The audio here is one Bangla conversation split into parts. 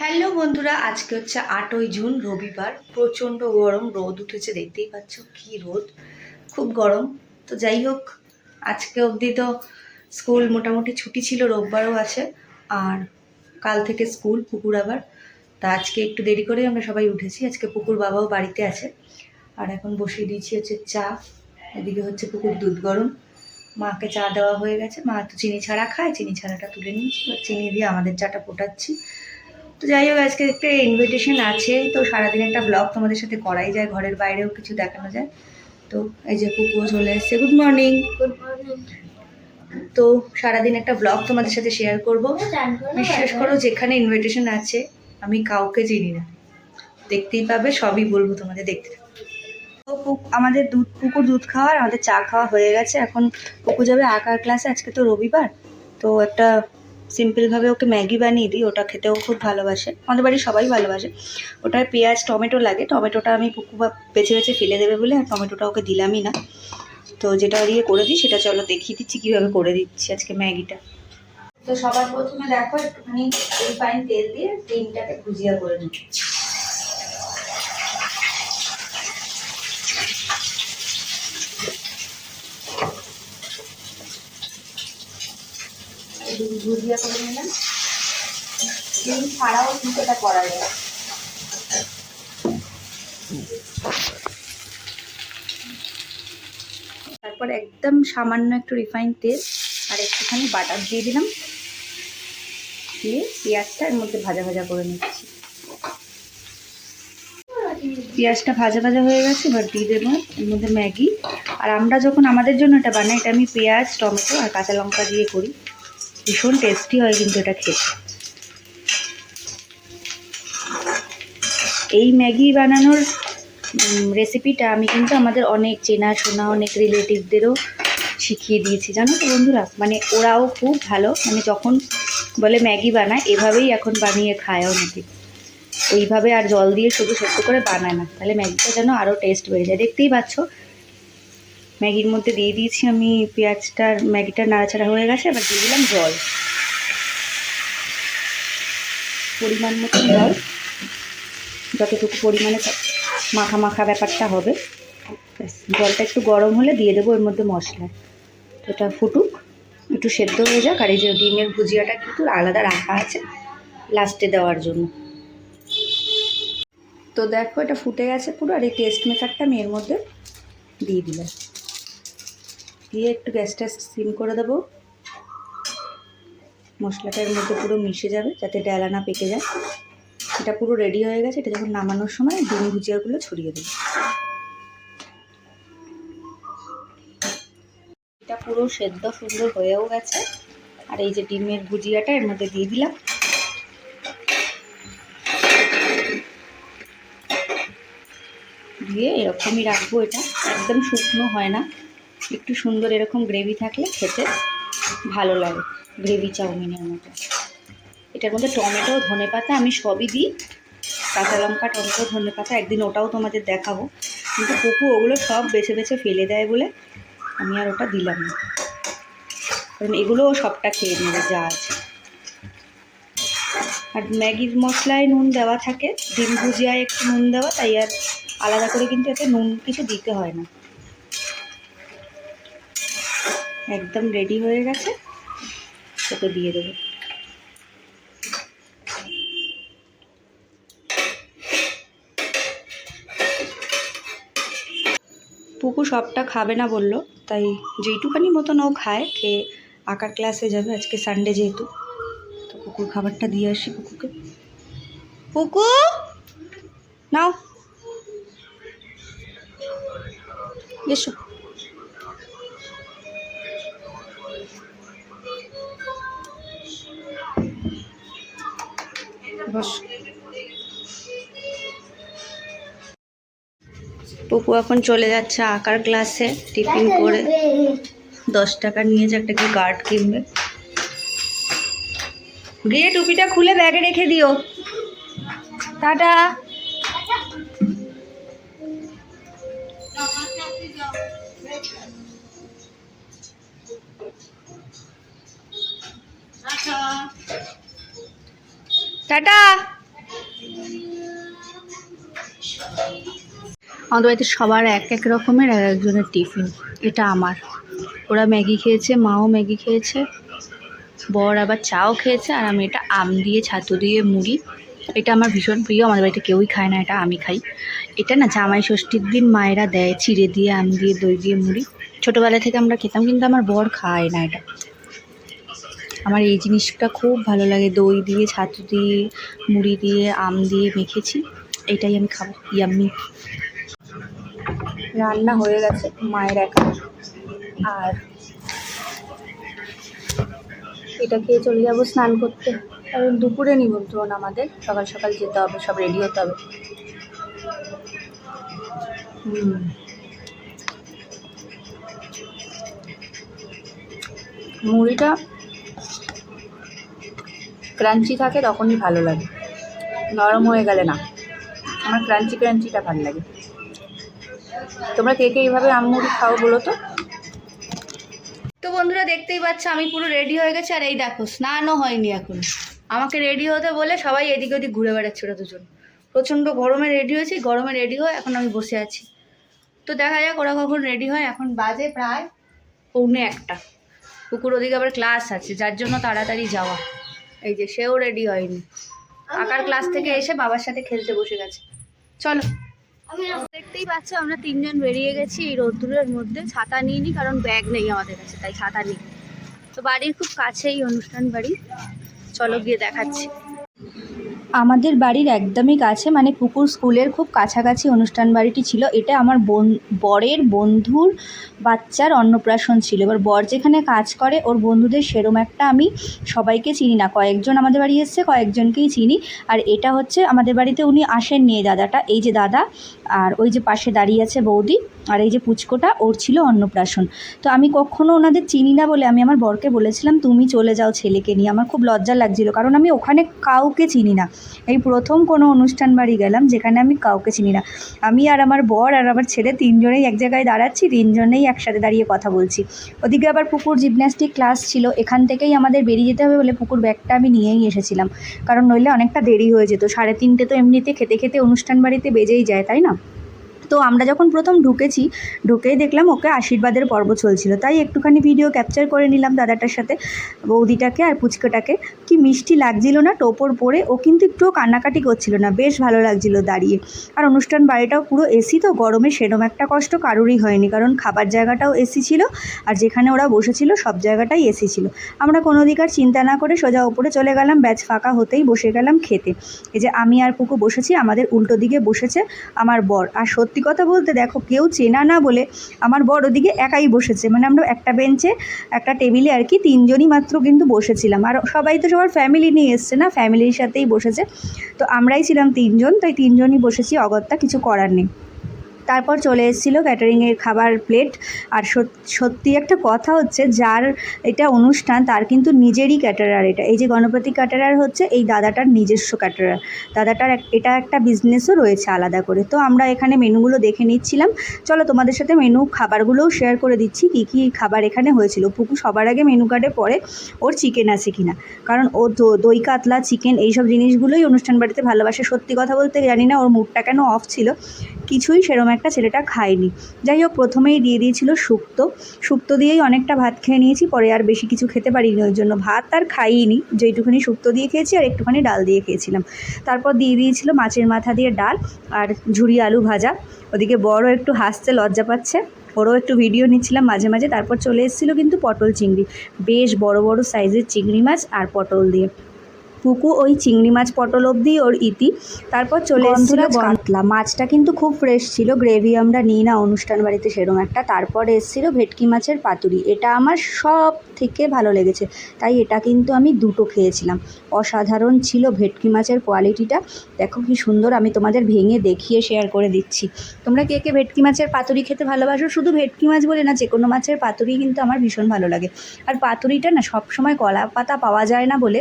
হ্যালো বন্ধুরা, আজকে হচ্ছে 8ই জুন রবিবার। প্রচণ্ড গরম, রোদ উঠেছে, দেখতেই পাচ্ছ কি রোদ, খুব গরম। তো যাই হোক, আজকে অবধি তো স্কুল মোটামুটি ছুটি ছিল, রোববারও আছে, আর কাল থেকে স্কুল পুকুর আবার। তা আজকে একটু দেরি করেই আমরা সবাই উঠেছি, আজকে পুকুর বাবাও বাড়িতে আছে। আর এখন বসিয়ে দিয়েছি হচ্ছে চা, এদিকে হচ্ছে পুকুর দুধ গরম। মাকে চা দেওয়া হয়ে গেছে, মা তো চিনি ছাড়া খায়, চিনি ছাড়াটা তুলে নিয়েছি, চিনি দিয়ে আমাদের চাটা ফোটাচ্ছি। তো যাই হোক, আজকে একটা ইনভিটেশন আছে, তো সারাদিন একটা ব্লগ তোমাদের সাথে করাই যায়, ঘরের বাইরেও কিছু দেখানো যায়। তো এই যে কুকুও চলে এসছে, গুড মর্নিং। Good morning. তো সারাদিন একটা ব্লগ তোমাদের সাথে শেয়ার করব। বিশ্বাস করো, যেখানে ইনভিটেশন আছে আমি কাউকে চিনি না, দেখতেই পাবে, সবই বলবো তোমাদের, দেখতে থাকো। তো আমাদের পুকুর দুধ খাওয়ার, আমাদের চা খাওয়া হয়ে গেছে। এখন পুকু যাবে আঁকার ক্লাসে, আজকে তো রবিবার। তো একটা সিম্পলভাবে ওকে ম্যাগি বানিয়ে দিই, ওটা খেতেও খুব ভালোবাসে, আমাদের বাড়ির সবাই ভালোবাসে। ওটায় পেঁয়াজ টমেটো লাগে, টমেটোটা আমি পুকু বেছে বেছে ফেলে দেবে বলে আর টমেটোটা ওকে দিলামই না। তো যেটা দিয়ে করে দিই সেটা চলো দেখিয়ে দিচ্ছি কীভাবে করে দিচ্ছি আজকে ম্যাগিটা। তো সবার প্রথমে দেখো, একটুখানি রিফাইন তেল দিয়ে ডিমটাকে ভুজিয়া করে নিচ্ছি। ভুজিয়া করে নিলাম, ডিম ছাড়াও কিন্তু এটা করা যায়। তারপর একদম সামান্য একটু রিফাইন তেল আর একটুখানি বাটার দিয়ে দিলাম, দিয়ে পেঁয়াজটা এর মধ্যে ভাজা ভাজা করে নিচ্ছি। পেঁয়াজটা ভাজা ভাজা হয়ে গেছে, এবার দিয়ে দেবো এর মধ্যে ম্যাগি। আর আমরা যখন আমাদের জন্য এটা বানাই, এটা আমি পেঁয়াজ টমেটো আর কাঁচা লঙ্কা দিয়ে করি, ভীষণ টেস্টি হয় কিন্তু এটা খেতে। এই ম্যাগি বানানোর রেসিপিটা আমি কিন্তু আমাদের অনেক চেনাশোনা অনেক রিলেটিভদেরও শিখিয়ে দিয়েছি, জানো তো বন্ধুরা। মানে ওরাও খুব ভালো, মানে যখন বলে ম্যাগি বানায় এভাবেই এখন বানিয়ে খায় অনেকে, ওইভাবে আর জল দিয়ে শুধু সেদ্ধ করে বানায় না, তাহলে ম্যাগিটা যেন আরও টেস্ট বেড়ে যায়। দেখতেই পাচ্ছ ম্যাগির মধ্যে দিয়ে দিয়েছি আমি পেঁয়াজটার, ম্যাগিটা নাড়াচাড়া হয়ে গেছে, এবার দিয়ে দিলাম জল, পরিমাণ মতো জল, যতটুকু পরিমাণে মাখা মাখা ব্যাপারটা হবে। জলটা একটু গরম হলে দিয়ে দেবো এর মধ্যে মশলা। তো এটা ফুটুক, একটু সেদ্ধ হয়ে যাক। আর এই যে ডিমের ভুজিয়াটা কিন্তু আলাদা রাখা আছে লাস্টে দেওয়ার জন্য। তো দেখো এটা ফুটে গেছে পুরো, আর এই টেস্ট মেকারটা আমি এর মধ্যে দিয়ে দিলাম, দিয়ে একটু গ্যাসটা সিম করে দেবো। মশলাটা এর মধ্যে পুরো মিশে যাবে যাতে ডালা না পেকে যায়। এটা পুরো রেডি হয়ে গেছে, এটা যখন নামানোর সময় ডিম ভুজিয়াগুলো ছড়িয়ে দেবো। এটা পুরো সেদ্ধ সুন্দর হয়েও গেছে, আর এই যে ডিমের ভুজিয়াটা এর মধ্যে দিয়ে দিলাম। দিয়ে এরকমই রাখবো, এটা একদম শুকনো হয় না, একটু সুন্দর এরকম গ্রেভি থাকলে খেতে ভালো লাগে, গ্রেভি চাউমিনের মতো। এটার মধ্যে টমেটো ধনেপাতা আমি সবই দিই, কাঁচা লঙ্কা টমেটো ধনেপাতা, একদিন ওটাও তোমাদের দেখাবো, কিন্তু পুকু ওগুলো সব বেছে বেছে ফেলে দেয় বলে আমি আর ওটা দিলাম না, কারণ এগুলোও সবটা খেয়ে নেবে যা আছে। আর ম্যাগির মশলায় নুন দেওয়া থাকে, ডিম ভুজিয়ায় একটু নুন দেওয়া, তাই আর আলাদা করে কিন্তু এতে নুন কিছু দিতে হয় না। একদম রেডি হয়ে গেছে, ওকে দিয়ে দেবো। পুকু সবটা খাবে না বললো, তাই যেইটুখানি মতন ও খায়, খেয়ে আঁকার ক্লাসে যাবে, আজকে সানডে যেহেতু। তো পুকুর খাবারটা দিয়ে আসি পুকুকে। পুকু নাও, এসো। বস। পুকু এখন চলে যাচ্ছে আঁকার ক্লাসে, টিফিন করে 10 টাকা নিয়েছে, একটা কি কার্ড কিনবে। গিয়ে টুপিটা খুলে ব্যাগে রেখে দিও। টাটা। টাটা। আমাদের বাড়িতে সবার এক এক রকমের এক একজনের টিফিন। এটা আমার, ওরা ম্যাগি খেয়েছে, মাও ম্যাগি খেয়েছে, বর আবার চাও খেয়েছে, আর আমি এটা আম দিয়ে ছাতু দিয়ে মুড়ি, এটা আমার ভীষণ প্রিয়। আমাদের বাড়িতে কেউই খায় না, এটা আমি খাই। এটা না জামাই ষষ্ঠীর দিন মায়েরা দেয়, চিড়ে দিয়ে, আম দিয়ে, দই দিয়ে মুড়ি। ছোটোবেলা থেকে আমরা খেতাম, কিন্তু আমার বর খায় না এটা। আমার এই জিনিসটা খুব ভালো লাগে, দই দিয়ে, ছাতু দিয়ে, মুড়ি দিয়ে, আম দিয়ে মেখেছি, এটাই আমি খাবো। ইয়াম্মি। রান্না হয়ে গেছে মায়ের একা, আর এটা খেয়ে চলে যাবো স্নান করতে, কারণ দুপুরে নিমন্ত্রণ আমাদের, সকাল সকাল যেতে হবে, সব রেডি হতে হবে। মুড়িটা ক্রাঞ্চি থাকে তখনই ভালো লাগে, নরম হয়ে গেলে না। আমার ক্রাঞ্চি ক্রাঞ্চিটা ভালো লাগে। তোমরা কে কে এইভাবে আম মুড়ি খাও বলো তো। তো বন্ধুরা দেখতেই পাচ্ছ আমি পুরো রেডি হয়ে গেছি, আর এই দেখো স্নানও হয়নি এখন। আমাকে রেডি হতে বলে সবাই এদিক ওদিক ঘুরে বেড়াচ্ছে ওরা দুজন। প্রচণ্ড গরমে রেডি হয়েছি, গরমে রেডি হয়ে এখন আমি বসে আছি। তো দেখা যাক ওরা কখন রেডি হয়। এখন বাজে প্রায় 1:45। কুকুর ওদিকে আবার ক্লাস আছে, যার জন্য তাড়াতাড়ি যাওয়া। এই যে সেও রেডি হয়নি, আঁকার ক্লাস থেকে এসে বাবার সাথে খেলতে বসে গেছে। চলো, দেখতেই পাচ্ছ আমরা তিনজন বেরিয়ে গেছি এই রোদ্দুরের মধ্যে। ছাতা নিইনি, কারণ ব্যাগ নেই আমাদের কাছে, তাই ছাতা নেই। তো বাড়ির খুব কাছেই অনুষ্ঠান বাড়ি, চলো গিয়ে দেখাচ্ছি। আমাদের বাড়ির একদমই কাছে, মানে পুকুর স্কুলের খুব কাছাকাছি অনুষ্ঠান বাড়িটি ছিল। এটা আমার বরের বন্ধুর বাচ্চার অন্নপ্রাশন ছিল। এবার বর যেখানে কাজ করে ওর বন্ধুদের সেরম একটা আমি সবাইকে চিনি না, কয়েকজন আমাদের বাড়ি এসছে, কয়েকজনকেই চিনি। আর এটা হচ্ছে আমাদের বাড়িতে উনি আসেন নিয়ে, দাদাটা, এই যে দাদা, আর ওই যে পাশে দাঁড়িয়ে আছে বৌদি, আর এই যে পুচকোটা, ওর ছিল অন্নপ্রাশন। তো আমি কখনো ওনাদের চিনি না বলে আমি আমার বরকে বলেছিলাম তুমি চলে যাও ছেলেকে নিয়ে। আমার খুব লজ্জা লাগছিল, কারণ আমি ওখানে কাউকে চিনি না। এই প্রথম কোনো অনুষ্ঠান বাড়ি গেলাম যেখানে আমি কাউকে চিনি না। আমি আর আমার বর আর আমার ছেলে তিনজনেই এক জায়গায় দাঁড়াচ্ছি, তিনজনেই একসাথে দাঁড়িয়ে কথা বলছি। ওদিকে আবার পুকুর জিমন্যাস্টিক ক্লাস ছিল, এখান থেকেই আমাদের বেরিয়ে যেতে হবে বলে পুকুর ব্যাগটা আমি নিয়েই এসেছিলাম, কারণ নইলে অনেকটা দেরি হয়ে যেত। 3:30 তো এমনিতে খেতে খেতে অনুষ্ঠান বাড়িতে বেজেই যায়, তাই না? তো আমরা যখন প্রথম ঢুকেই দেখলাম ওকে আশীর্বাদের পর্ব চলছিল, তাই একটুখানি ভিডিও ক্যাপচার করে নিলাম দাদাটার সাথে, বৌদিটাকে আর পুচকোটাকে। কি মিষ্টি লাগছিল না টোপর পরে, ও কিন্তু একটুও কান্নাকাটি করছিল না, বেশ ভালো লাগছিল দাঁড়িয়ে। আর অনুষ্ঠান বাড়িটাও পুরো এসি, তো গরমে সেরম একটা কষ্ট কারোরই হয়নি, কারণ খাবার জায়গাটাও এসি ছিল, আর যেখানে ওরা বসেছিল সব জায়গাটাই এসি ছিল। আমরা কোনো দিক আর চিন্তা না করে সোজা ওপরে চলে গেলাম, ব্যাচ ফাঁকা হতেই বসে গেলাম খেতে। এই যে আমি আর পুকু বসেছি, আমাদের উল্টো দিকে বসেছে আমার বর। আর সত্যি কথা বলতে দেখো, কেউ চেনা না বলে আমার বড় দিকে একাই বসেছে, মানে আমরা একটা বেঞ্চে একটা টেবিলে আর কি তিনজনই মাত্র কিন্তু বসেছিলাম। আর সবাই তো সবার ফ্যামিলি নিয়ে এসছে না, ফ্যামিলির সাথেই বসেছে। তো আমরাই ছিলাম তিনজন, তাই তিনজনই বসেছি, অগত্যা কিছু করার নেই। তারপর চলে এসেছিলো ক্যাটারিংয়ের খাবার প্লেট। আর সত্যি একটা কথা হচ্ছে, যার এটা অনুষ্ঠান তার কিন্তু নিজেরই ক্যাটারার এটা। এই যে গণপতি ক্যাটারার হচ্ছে এই দাদাটার নিজস্ব ক্যাটারার, দাদাটার এটা একটা বিজনেসও রয়েছে আলাদা করে। তো আমরা এখানে মেনুগুলো দেখে নিচ্ছিলাম, চলো তোমাদের সাথে মেনু খাবারগুলোও শেয়ার করে দিচ্ছি কী কী খাবার এখানে হয়েছিল। পুকু সবার আগে মেনু কার্ডে পড়ে ওর চিকেন আছে কিনা, কারণ ও দই কাতলা, চিকেন, এইসব জিনিসগুলোই অনুষ্ঠান বাড়িতে ভালোবাসে। সত্যি কথা বলতে জানি না ওর মুডটা কেন অফ ছিল, কিছুই সেরকম একটা ছেলেটা খায়নি। যাই হোক, প্রথমেই দিয়ে দিয়েছিল শুক্তো দিয়েই অনেকটা ভাত খেয়ে নিয়েছি, পরে আর বেশি কিছু খেতে পারিনি, ওই জন্য ভাত আর খাইনি, যেইটুখানি শুক্তো দিয়ে খেয়েছি আর একটুখানি ডাল দিয়ে খেয়েছিলাম। তারপর দিয়ে দিয়েছিল মাছের মাথা দিয়ে ডাল আর ঝুরি আলু ভাজা। ওদিকে বড় একটু হাসতে লজ্জা পাচ্ছে, ওরও একটু ভিডিও নিচ্ছিলাম মাঝে মাঝে। তারপর চলে এসেছিলো কিন্তু পটল চিংড়ি, বেশ বড় বড় সাইজের চিংড়ি মাছ আর পটল দিয়ে। পুকু ওই চিংড়ি মাছ পটল অবধি ওর ইতি। তারপর চলে এসেছিলো কাতলা, মাছটা কিন্তু খুব ফ্রেশ ছিল, গ্রেভি আমরা নিই না অনুষ্ঠান বাড়িতে সেরকম একটা। তারপর এসেছিলো ভেটকি মাছের পাতুরি, এটা আমার সব থেকে ভালো লেগেছে, তাই এটা কিন্তু আমি দুটো খেয়েছিলাম। অসাধারণ ছিল ভেটকি মাছের কোয়ালিটিটা, দেখো কি সুন্দর। আমি তোমাদের ভেঙে দেখিয়ে শেয়ার করে দিচ্ছি। তোমরা কে কে ভেটকি মাছের পাতুরি খেতে ভালোবাসো? শুধু ভেটকি মাছ বলে না, যে কোনো মাছের পাতুরি কিন্তু আমার ভীষণ ভালো লাগে। আর পাতুরিটা না সবসময় কলা পাতা পাওয়া যায় না বলে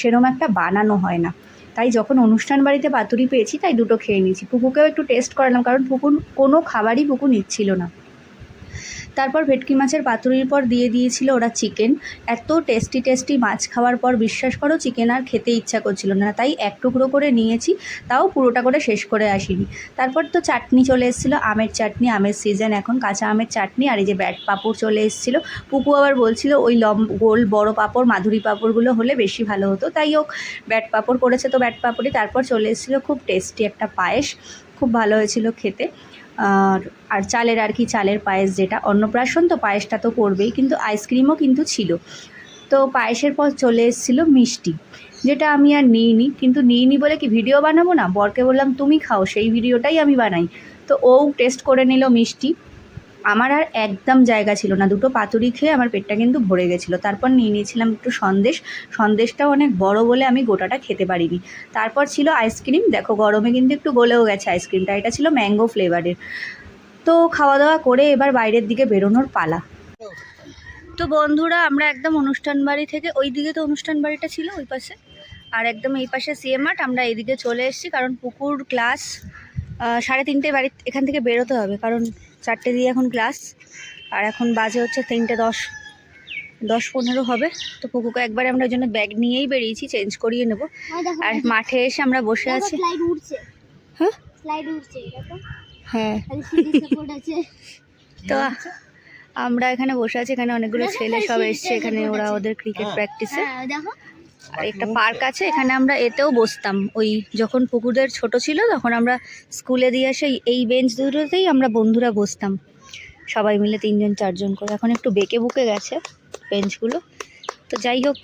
সেরকম একটা বানানো হয় না, তাই যখন অনুষ্ঠান বাড়িতে পাতুরি পেয়েছি তাই দুটো খেয়ে নিয়েছি। পুকুকেও একটু টেস্ট করালাম, কারণ পুকুর কোনো খাবারই পুকু নিচ্ছিল না। তারপর ভেটকি মাছের পাতুরির পর দিয়ে দিয়েছিল ওরা চিকেন। এত টেস্টি টেস্টি মাছ খাওয়ার পর বিশ্বাস করো চিকেন আর খেতে ইচ্ছা করছিল না, তাই এক টুকরো করে নিয়েছি, তাও পুরোটা করে শেষ করে আসিনি। তারপর তো চাটনি চলে এসেছিলো, আমের চাটনি, আমের সিজন এখন, কাঁচা আমের চাটনি, আর এই যে ব্যাট পাঁপড় চলে এসেছিলো। পুপু আবার বলছিল ওই গোল বড় পাঁপড় মাধুরী পাঁপড়গুলো হলে বেশি ভালো হতো, তাই হোক ব্যাট পাঁপড় করেছে তো ব্যাট পাঁপড়ই। তারপর চলে এসেছিলো খুব টেস্টি একটা পায়েস, খুব ভালো হয়েছিল খেতে। আর চালের আর কি চালের পায়েস, যেটা অন্নপ্রাশন তো পায়েসটা তো করবেই, কিন্তু আইসক্রিমও কিন্তু ছিল। তো পায়েসের পর চলে এসেছিলো মিষ্টি, যেটা আমি আর নিইনি, কিন্তু নিইনি বলে কি ভিডিও বানাবো না, বরকে বললাম তুমি খাও, সেই ভিডিওটাই আমি বানাই। তো ও টেস্ট করে নিল মিষ্টি, আমার আর একদম জায়গা ছিল না, দুটো পাতুরি খেয়ে আমার পেটটা কিন্তু ভরে গেছিলো। তারপর নিয়ে নিয়েছিলাম একটু সন্দেশটাও অনেক বড় বলে আমি গোটাটা খেতে পারিনি। তারপর ছিল আইসক্রিম, দেখো গরমে কিন্তু একটু গলেও গেছে আইসক্রিমটা, এটা ছিল ম্যাঙ্গো ফ্লেভারের। তো খাওয়া দাওয়া করে এবার বাইরের দিকে বেরোনোর পালা। তো বন্ধুরা আমরা একদম অনুষ্ঠান বাড়ি থেকে, ওই দিকে তো অনুষ্ঠান বাড়িটা ছিল ওই পাশে, আর একদম এই পাশে সিএম মাঠ, আমরা এইদিকে চলে এসেছি কারণ পুকুর ক্লাস 3:30 বাড়ি এখান থেকে বেরোতে হবে, কারণ 4টে দিয়ে এখন ক্লাস, আর এখন বাজে হচ্ছে 3:10-15 হবে। তো পুকুকে একবারে আমরা ওই জন্য ব্যাগ নিয়েই বেরিয়েছি, চেঞ্জ করিয়ে নেব। আর মাঠে এসে আমরা বসে আছি। হ্যাঁ হ্যাঁ তো আমরা এখানে বসে আছি, এখানে অনেকগুলো ছেলে সব এসছে, এখানে ওরা ওদের ক্রিকেট প্র্যাকটিসে। আর একটা পার্ক আছে, এখানে আমরা এতেও বসতাম, ওই যখন পুকুরদের ছোট ছিল তখন আমরা স্কুলে দিয়ে এসে এই বেঞ্চ দুটোতেই আমরা বন্ধুরা বসতাম সবাই মিলে, 3-4 করে। এখন একটু বেঁকে বুকে গেছে বেঞ্চগুলো, তো যাই হোক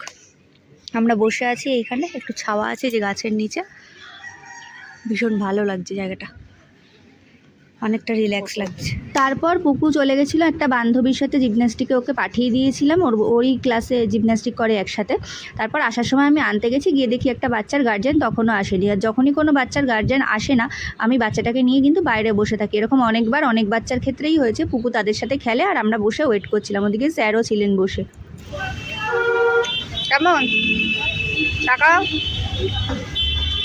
আমরা বসে আছি এইখানে, একটু ছাওয়া আছে যে গাছের নিচে, ভীষণ ভালো লাগছে জায়গাটা, অনেকটা রিল্যাক্স লাগছে। তারপর পুকু চলে গেছিলো একটা বান্ধবীর সাথে জিমন্যাস্টিকে, ওকে পাঠিয়ে দিয়েছিলাম, ওই ক্লাসে জিমন্যাস্টিক করে একসাথে। তারপর আসার সময় আমি আনতে গেছি, গিয়ে দেখি একটা বাচ্চার গার্জেন তখনও আসেনি। আর যখনই কোনো বাচ্চার গার্জেন আসে না, আমি বাচ্চাটাকে নিয়ে কিন্তু বাইরে বসে থাকি, এরকম অনেকবার অনেক বাচ্চার ক্ষেত্রেই হয়েছে। পুকু তাদের সাথে খেলে আর আমরা বসে ওয়েট করছিলাম, ওদিকে স্যারও ছিলেন বসে। কেমন টাকা?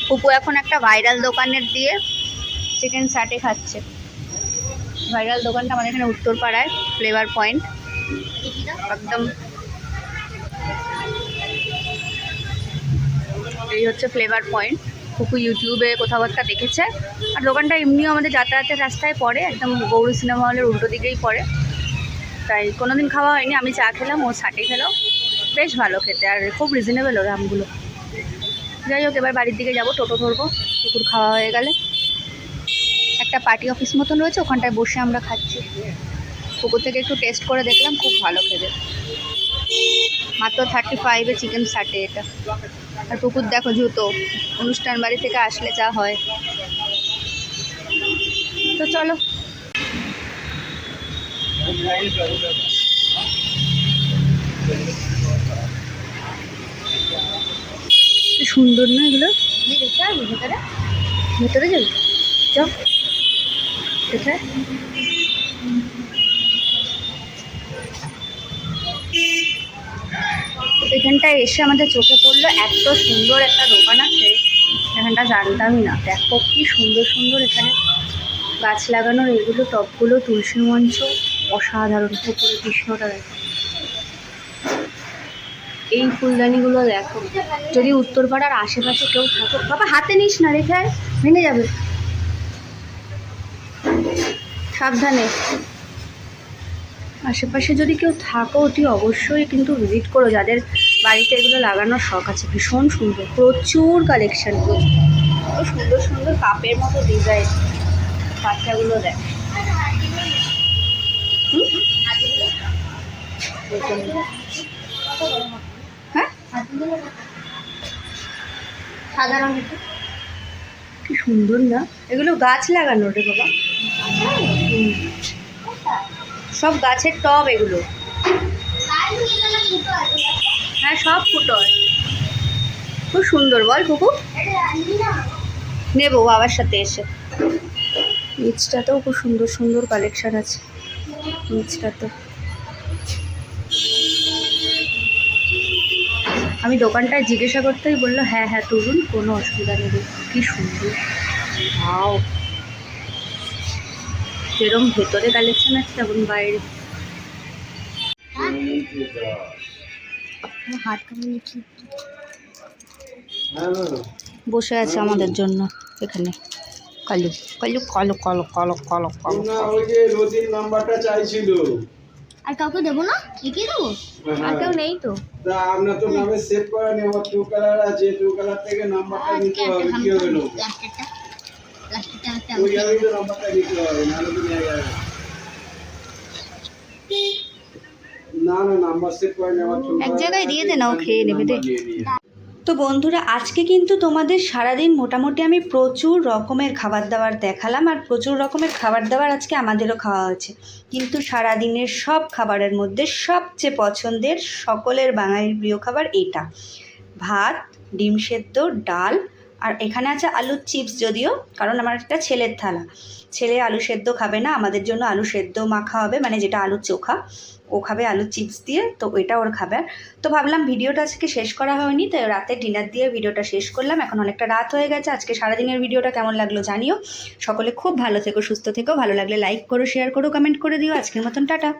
পুকু এখন একটা ভাইরাল দোকানের দিয়ে চিকেন স্যাটে খাচ্ছে। ভাইরাল দোকানটা আমাদের এখানে উত্তরপাড়ায়, ফ্লেভার পয়েন্ট, একদম এই হচ্ছে ফ্লেভার পয়েন্ট। পুকু ইউটিউবে কোথাও একটা দেখেছে, আর দোকানটা এমনিও আমাদের যাতায়াতের রাস্তায় পড়ে, একদম গৌরী সিনেমা হলের উল্টো দিকেই পড়ে, তাই কোনোদিন খাওয়া হয়নি। আমি চা খেলাম, ও সাটে খেলো, বেশ ভালো খেতে, আর খুব রিজনেবল ওর দামগুলো। যাই হোক এবার বাড়ির দিকে যাবো, টোটো ধরবো পুকুর খাওয়া হয়ে গেলে। একটা পার্টি অফিস মতন রয়েছে, ওখানটায় বসে আমরা খাচ্ছি। পুকুর থেকে একটু টেস্ট করে দেখলাম, খুব ভালো খেতে, মাত্র 35-এ চিকেন স্যাটে এটা। আর পুকুর দেখো জুতো, অনুষ্ঠান বাড়ি থেকে আসলে যা হয়। তো চলো সুন্দর না এগুলো, ভেতরে ভেতরে যাই যাও কোথায়। এখানটায় এসে আমাদের চোখে পড়লো এত সুন্দর একটা দোকান আছে, এখানটা জানতামই না। দেখো কি সুন্দর সুন্দর এখানে গাছ লাগানোর এগুলো টবগুলো, তুলসী মঞ্চ, অসাধারণ। উপরে কৃষ্ণটা দেখো, এই ফুলদানিগুলো দেখো। যদি উত্তরপাড়ার আশেপাশে কেউ থাকো, বাবা হাতে নিস না, রেখে ভেঙে যাবে, সাবধানে। আশেপাশে যদি কেউ থাকো অতি অবশ্যই কিন্তু ভিজিট করো, যাদের বাড়িতে এগুলো লাগানোর শখ আছে। ভীষণ সুন্দর, প্রচুর কালেকশান, সুন্দর সুন্দর কাপের মতো ডিজাইন। বাচ্চাগুলো দেখ, হ্যাঁ সাধারণত কি সুন্দর না, এগুলো গাছ লাগানো রে বাবা, সব গাছের টব এগুলো। হ্যাঁ সব ফুটো, খুব সুন্দর। বল কুকু, নেবো বাবার সাথে এসে। নিচটাতেও খুব সুন্দর সুন্দর কালেকশান আছে, নিচটাতে। আমি দোকানটায় জিজ্ঞাসা করতেই বললো হ্যাঁ হ্যাঁ তুলুন, কোনো অসুবিধা নেই। কি সুন্দর, যেরকম ভেতরে কালেকশান আছে তেমন বাইরে। হাত কামড়ে কি বসে আছে আমাদের জন্য এখানে কালু কালু কালো কালো কালো কালো কালো না ওই যে রোজির নাম্বারটা চাইছিল। আর কাউকে দেবো না? লিখে দেবো? আর কেউ নেই তো? তা আপনার তো নামে সেভ করা নেই, আমার টু কালার আছে, টু কালার থেকে নাম্বারটা নিতে হবে, কি হবে না ওই আমি তো নাম্বারটা নিতে হবে, নাহলে তো নেওয়া যাবে না। না নাম্বার সেভ করে নেওয়ার এক জায়গায় দিয়ে দে না, ও খেয়ে নেবে দে। তো বন্ধুরা আজকে কিন্তু তোমাদের সারাদিন মোটামুটি আমি প্রচুর রকমের খাবার দাবার দেখালাম, আর প্রচুর রকমের খাবার দাবার আজকে আমাদেরও খাওয়া হয়েছে। কিন্তু সারাদিনের সব খাবারের মধ্যে সবচেয়ে পছন্দের সকলের বাঙালির প্রিয় খাবার এটা, ভাত, ডিম সেদ্ধ, ডাল, আর এখানে আছে আলুর চিপস, যদিও কারণ আমার একটা ছেলের থালা, ছেলে আলু সেদ্ধ খাবে না, আমাদের জন্য আলু সেদ্ধ মাখা হবে, মানে যেটা আলুর চোখা, ও খাবে আলুর চিপস দিয়ে, তো ওইটা ওর খাবে। তো ভাবলাম ভিডিওটা আজকে শেষ করা হয়নি, তো রাতে ডিনার দিয়ে ভিডিওটা শেষ করলাম। এখন অনেকটা রাত হয়ে গেছে। আজকে সারাদিনের ভিডিওটা কেমন লাগলো জানিও। সকলে খুব ভালো থেকো, সুস্থ থেকো, ভালো লাগলে লাইক করো, শেয়ার করো, কমেন্ট করে দিও। আজকের মতন টাটা।